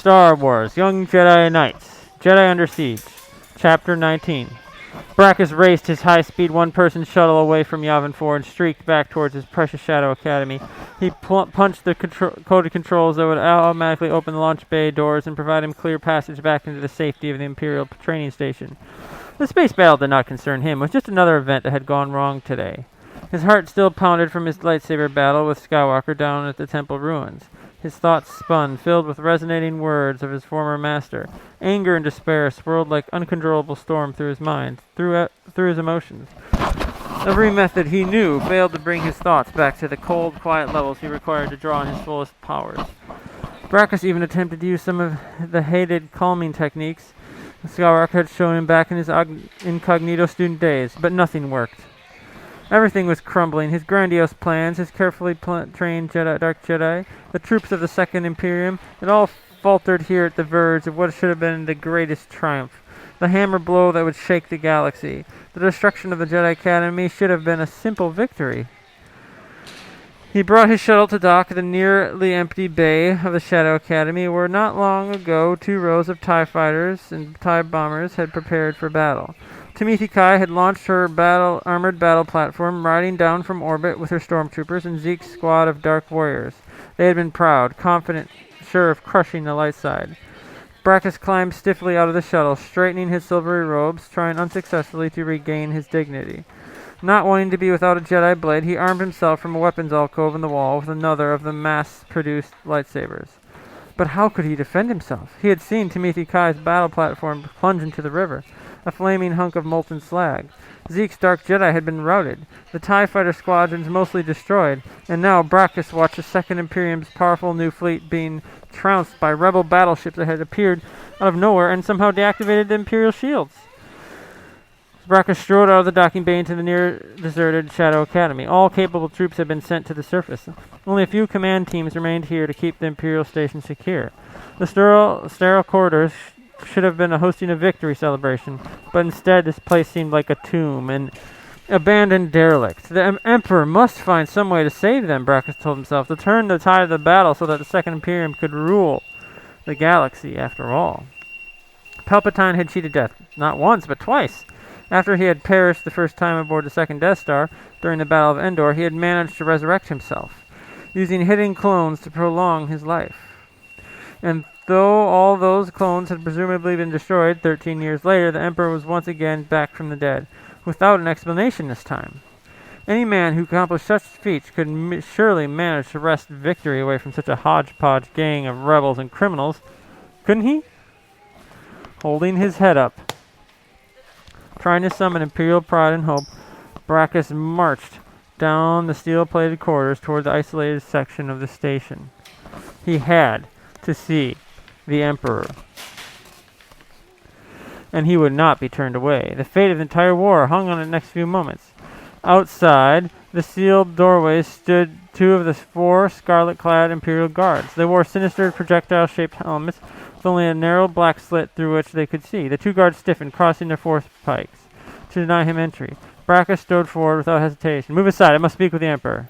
Star Wars, Young Jedi Knights, Jedi Under Siege, Chapter 19. Brackus raced his high-speed one-person shuttle away from Yavin 4 and streaked back towards his precious Shadow Academy. He punched the coded controls that would automatically open the launch bay doors and provide him clear passage back into the safety of the Imperial training station. The space battle did not concern him. It was just another event that had gone wrong today. His heart still pounded from his lightsaber battle with Skywalker down at the temple ruins. His thoughts spun, filled with resonating words of his former master. Anger and despair swirled like uncontrollable storm through his mind, through his emotions. Every method he knew failed to bring his thoughts back to the cold, quiet levels he required to draw on his fullest powers. Brackus even attempted to use some of the hated calming techniques Skywalker had shown him back in his incognito student days, but nothing worked. Everything was crumbling. His grandiose plans, his carefully trained Dark Jedi, the troops of the Second Imperium, it all faltered here at the verge of what should have been the greatest triumph. The hammer blow that would shake the galaxy. The destruction of the Jedi Academy should have been a simple victory. He brought his shuttle to dock at the nearly empty bay of the Shadow Academy, where not long ago 2 rows of TIE fighters and TIE bombers had prepared for battle. Timothy Kai had launched her armored battle platform, riding down from orbit with her stormtroopers and Zeke's squad of dark warriors. They had been proud, confident, sure of crushing the light side. Brackus climbed stiffly out of the shuttle, straightening his silvery robes, trying unsuccessfully to regain his dignity. Not wanting to be without a Jedi blade, he armed himself from a weapons alcove in the wall with another of the mass-produced lightsabers. But how could he defend himself? He had seen Timothy Kai's battle platform plunge into the river, a flaming hunk of molten slag. Zeke's Dark Jedi had been routed, the TIE fighter squadrons mostly destroyed, and now Brackus watched the Second Imperium's powerful new fleet being trounced by rebel battleships that had appeared out of nowhere and somehow deactivated the Imperial shields. Brackus strode out of the docking bay into the near-deserted Shadow Academy. All capable troops had been sent to the surface. Only a few command teams remained here to keep the Imperial station secure. The sterile corridors should have been hosting a victory celebration, but instead this place seemed like a tomb, an abandoned derelict. The Emperor must find some way to save them, Brackus told himself, to turn the tide of the battle so that the Second Imperium could rule the galaxy after all. Palpatine had cheated death, not once, but twice. After he had perished the first time aboard the second Death Star during the Battle of Endor, he had managed to resurrect himself, using hidden clones to prolong his life. And though all those clones had presumably been destroyed 13 years later, the Emperor was once again back from the dead, without an explanation this time. Any man who accomplished such feats could surely manage to wrest victory away from such a hodgepodge gang of rebels and criminals, couldn't he? Holding his head up, trying to summon Imperial pride and hope, Brackus marched down the steel-plated corridors toward the isolated section of the station. He had to see the Emperor, and he would not be turned away. The fate of the entire war hung on the next few moments. Outside the sealed doorways stood 2 of the 4 scarlet-clad Imperial guards. They wore sinister projectile-shaped helmets with only a narrow black slit through which they could see. The 2 guards stiffened, crossing their force pikes to deny him entry. Brackus strode forward without hesitation. "Move aside, I must speak with the Emperor."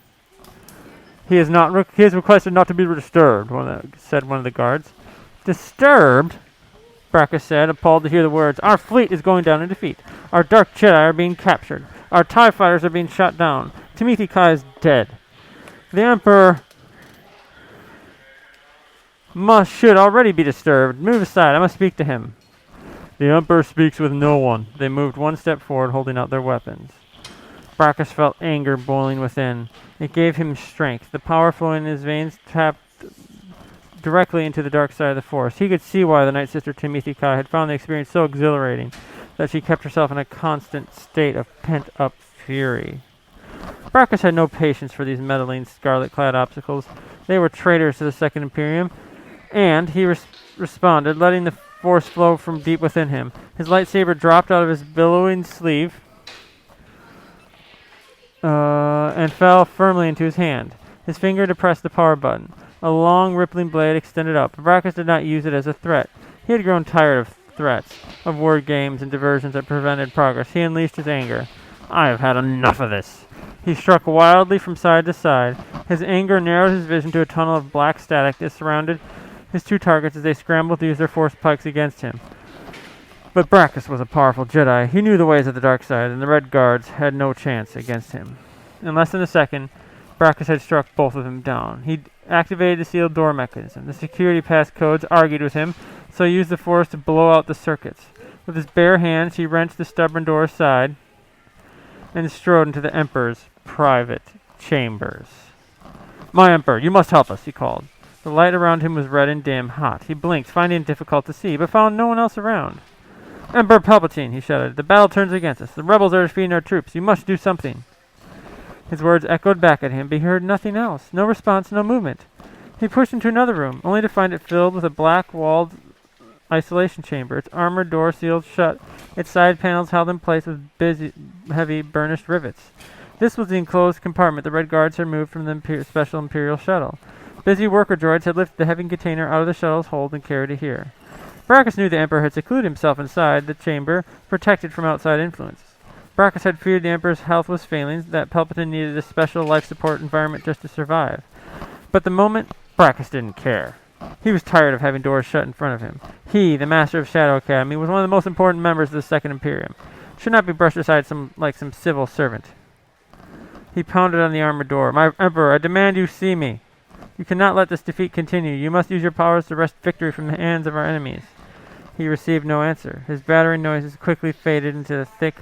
He has requested not to be disturbed," said one of the guards. "Disturbed?" Brackus said, appalled to hear the words. "Our fleet is going down in defeat. Our Dark Jedi are being captured. Our TIE fighters are being shot down. Timothy Kai is dead. The Emperor should already be disturbed. Move aside, I must speak to him." "The Emperor speaks with no one." They moved one step forward, holding out their weapons. Brackus felt anger boiling within. It gave him strength. The power flowing in his veins tapped directly into the dark side of the Force. He could see why the Night Sister Timothy Kai had found the experience so exhilarating that she kept herself in a constant state of pent-up fury. Brackus had no patience for these meddling, scarlet-clad obstacles. They were traitors to the Second Imperium, and he responded, letting the Force flow from deep within him. His lightsaber dropped out of his billowing sleeve and fell firmly into his hand. His finger depressed the power button. A long, rippling blade extended up. Brackus did not use it as a threat. He had grown tired of threats, of word games and diversions that prevented progress. He unleashed his anger. "I have had enough of this." He struck wildly from side to side. His anger narrowed his vision to a tunnel of black static that surrounded his two targets as they scrambled to use their force pikes against him. But Brachus was a powerful Jedi. He knew the ways of the dark side, and the Red Guards had no chance against him. In less than a second, Brachus had struck both of them down. He activated the sealed door mechanism. The security pass codes argued with him, so he used the force to blow out the circuits. With his bare hands, he wrenched the stubborn door aside and strode into the Emperor's private chambers. "My Emperor, you must help us," he called. The light around him was red and dim, hot. He blinked, finding it difficult to see, but found no one else around. "Emperor Palpatine," he shouted, "the battle turns against us. The rebels are defeating our troops. You must do something." His words echoed back at him, but he heard nothing else. No response, no movement. He pushed into another room, only to find it filled with a black-walled isolation chamber, its armored door sealed shut, its side panels held in place with heavy, burnished rivets. This was the enclosed compartment the Red Guards had moved from the special Imperial shuttle. Busy worker droids had lifted the heavy container out of the shuttle's hold and carried it here. Brachus knew the Emperor had secluded himself inside the chamber, protected from outside influence. Brachus had feared the Emperor's health was failing, that Palpatine needed a special life support environment just to survive. But the moment, Brachus didn't care. He was tired of having doors shut in front of him. He, the Master of Shadow Academy, was one of the most important members of the Second Imperium. Should not be brushed aside like some civil servant. He pounded on the armored door. "My Emperor, I demand you see me. You cannot let this defeat continue. You must use your powers to wrest victory from the hands of our enemies." He received no answer. His battering noises quickly faded into the thick,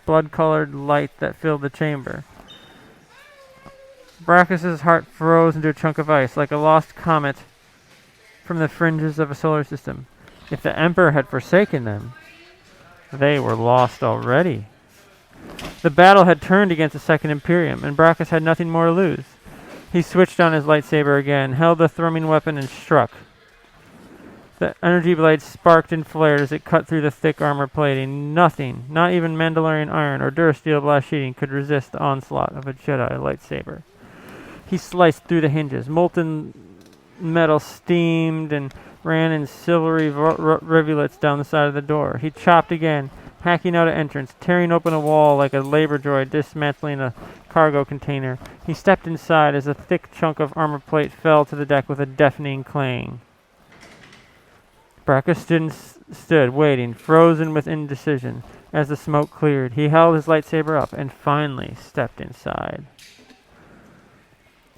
blood-colored light that filled the chamber. Brachus's heart froze into a chunk of ice, like a lost comet from the fringes of a solar system. If the Emperor had forsaken them, they were lost already. The battle had turned against the Second Imperium, and Brachus had nothing more to lose. He switched on his lightsaber again, held the thrumming weapon, and struck. The energy blade sparked and flared as it cut through the thick armor plating. Nothing, not even Mandalorian iron or Durasteel blast sheeting, could resist the onslaught of a Jedi lightsaber. He sliced through the hinges. Molten metal steamed and ran in silvery rivulets down the side of the door. He chopped again, hacking out an entrance, tearing open a wall like a labor droid dismantling a cargo container. He stepped inside as a thick chunk of armor plate fell to the deck with a deafening clang. Brachus stood, waiting, frozen with indecision. As the smoke cleared, he held his lightsaber up and finally stepped inside.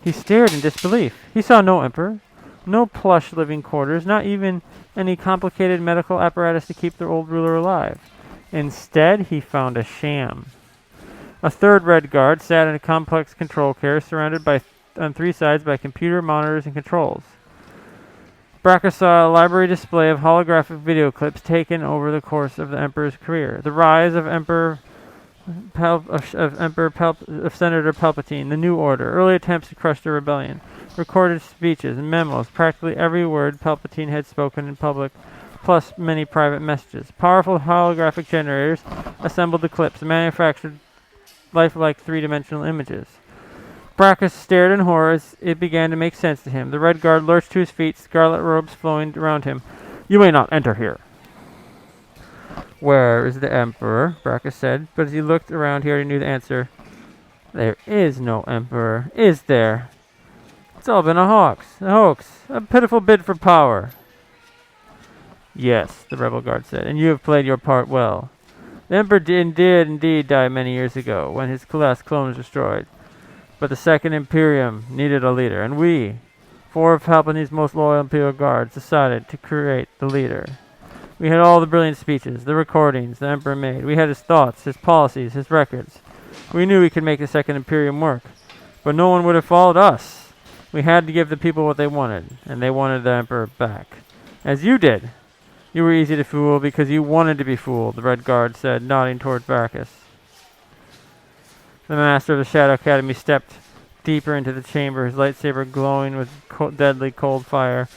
He stared in disbelief. He saw no Emperor, no plush living quarters, not even any complicated medical apparatus to keep their old ruler alive. Instead, he found a sham. A third Red Guard sat in a complex control chair surrounded on three sides by computer monitors and controls. Brachus saw a library display of holographic video clips taken over the course of the Emperor's career. The rise of Senator Palpatine, the New Order, early attempts to crush the rebellion, recorded speeches and memos, practically every word Palpatine had spoken in public, plus many private messages. Powerful holographic generators assembled the clips and manufactured lifelike three-dimensional images. Brachus stared in horror as it began to make sense to him. The Red Guard lurched to his feet, scarlet robes flowing around him. "You may not enter here." "Where is the Emperor?" Brachus said, but as he looked around he already knew the answer. "There is no Emperor, is there? It's all been a hoax, a pitiful bid for power." "Yes," the Rebel Guard said, "and you have played your part well. The Emperor did indeed die many years ago, when his last clone was destroyed. But the Second Imperium needed a leader, and we, four of Palpatine's most loyal Imperial Guards, decided to create the leader. We had all the brilliant speeches, the recordings the Emperor made. We had his thoughts, his policies, his records. We knew we could make the Second Imperium work, but no one would have followed us. We had to give the people what they wanted, and they wanted the Emperor back. As you did. You were easy to fool because you wanted to be fooled," the Red Guard said, nodding toward Brachus. The Master of the Shadow Academy stepped deeper into the chamber, his lightsaber glowing with deadly cold fire.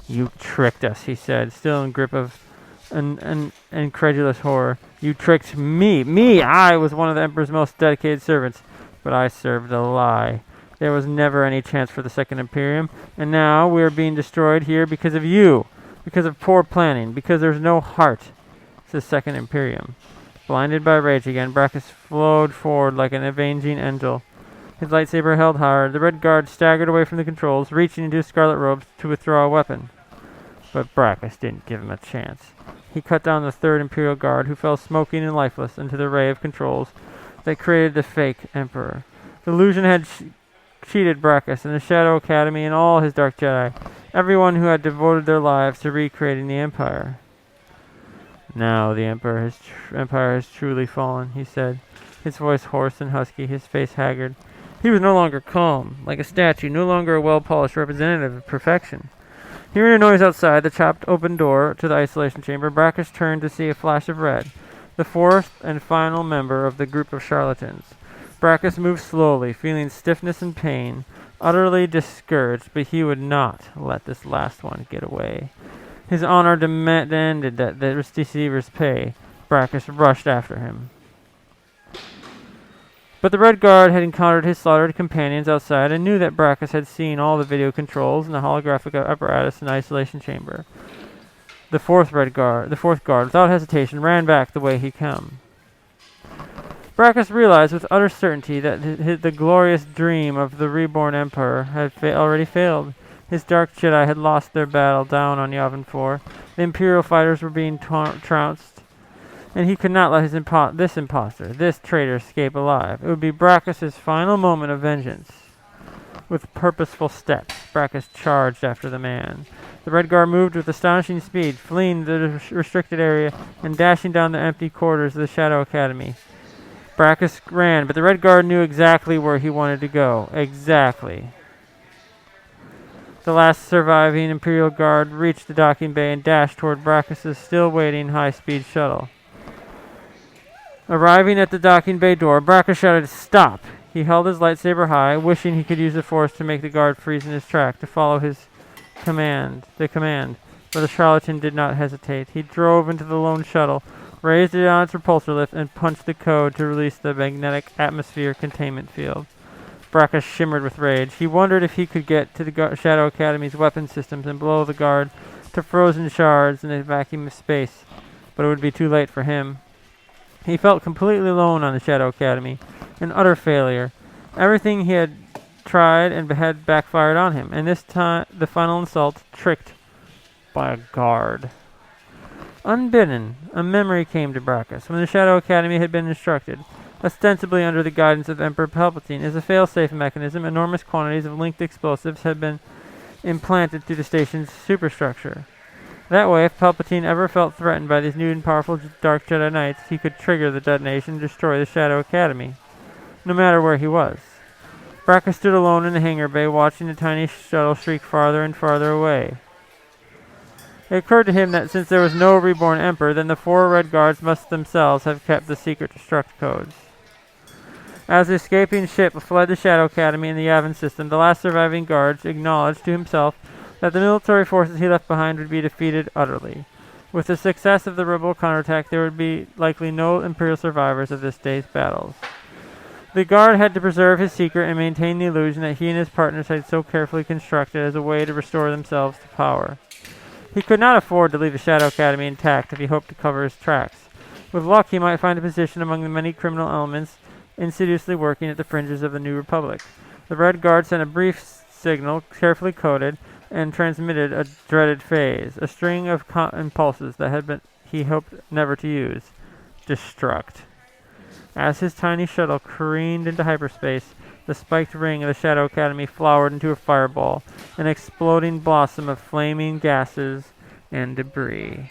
"You tricked us," he said, still in grip of an incredulous horror. "You tricked me. Me! I was one of the Emperor's most dedicated servants, but I served a lie. There was never any chance for the Second Imperium, and now we are being destroyed here because of you. Because of poor planning, because there's no heart to the Second Imperium." Blinded by rage again, Brachus flowed forward like an avenging angel. His lightsaber held hard. The Red Guard staggered away from the controls, reaching into his scarlet robes to withdraw a weapon. But Brachus didn't give him a chance. He cut down the third Imperial Guard, who fell smoking and lifeless into the ray of controls that created the fake Emperor. The illusion had cheated Brachus and the Shadow Academy and all his Dark Jedi, everyone who had devoted their lives to recreating the Empire. Now the Empire has truly fallen, he said, his voice hoarse and husky, his face haggard. He was no longer calm, like a statue, no longer a well-polished representative of perfection. Hearing a noise outside the chopped open door to the isolation chamber, Brachus turned to see a flash of red, the fourth and final member of the group of charlatans. Brachus moved slowly, feeling stiffness and pain, utterly discouraged, but he would not let this last one get away. His honor demanded that the receivers pay. Brachus rushed after him. But the Red Guard had encountered his slaughtered companions outside and knew that Brachus had seen all the video controls and the holographic apparatus in the isolation chamber. The fourth guard, without hesitation, ran back the way he come. Brachus realized with utter certainty that the glorious dream of the reborn Emperor had already failed. His Dark Jedi had lost their battle down on Yavin 4. The Imperial fighters were being trounced, and he could not let this imposter, this traitor, escape alive. It would be Brachus' final moment of vengeance. With purposeful steps, Brachus charged after the man. The Red Guard moved with astonishing speed, fleeing the restricted area and dashing down the empty corridors of the Shadow Academy. Brachus ran, but the Red Guard knew exactly where he wanted to go. Exactly. The last surviving Imperial Guard reached the docking bay and dashed toward Brachus' still waiting high-speed shuttle. Arriving at the docking bay door, Brachus shouted, "Stop!" He held his lightsaber high, wishing he could use the Force to make the guard freeze in his track to follow his command. But the charlatan did not hesitate. He drove into the lone shuttle, raised it on its repulsor lift, and punched the code to release the magnetic atmosphere containment field. Brachus shimmered with rage. He wondered if he could get to the Shadow Academy's weapon systems and blow the guard to frozen shards in a vacuum of space, but it would be too late for him. He felt completely alone on the Shadow Academy, an utter failure. Everything he had tried and had backfired on him, and this time the final insult, tricked by a guard. Unbidden, a memory came to Brachus. When the Shadow Academy had been instructed, ostensibly under the guidance of Emperor Palpatine, as a fail-safe mechanism, enormous quantities of linked explosives had been implanted through the station's superstructure. That way, if Palpatine ever felt threatened by these new and powerful Dark Jedi Knights, he could trigger the detonation and destroy the Shadow Academy, no matter where he was. Brachus stood alone in the hangar bay, watching the tiny shuttle streak farther and farther away. It occurred to him that since there was no reborn Emperor, then the 4 Red Guards must themselves have kept the secret destruct codes. As the escaping ship fled the Shadow Academy in the Yavin system, the last surviving guards acknowledged to himself that the military forces he left behind would be defeated utterly. With the success of the rebel counterattack, there would be likely no Imperial survivors of this day's battles. The guard had to preserve his secret and maintain the illusion that he and his partners had so carefully constructed as a way to restore themselves to power. He could not afford to leave the Shadow Academy intact if he hoped to cover his tracks. With luck, he might find a position among the many criminal elements insidiously working at the fringes of the New Republic. The Red Guard sent a brief signal, carefully coded, and transmitted a dreaded phase, a string of impulses that he hoped never to use. Destruct. As his tiny shuttle careened into hyperspace, the spiked ring of the Shadow Academy flowered into a fireball, an exploding blossom of flaming gases and debris.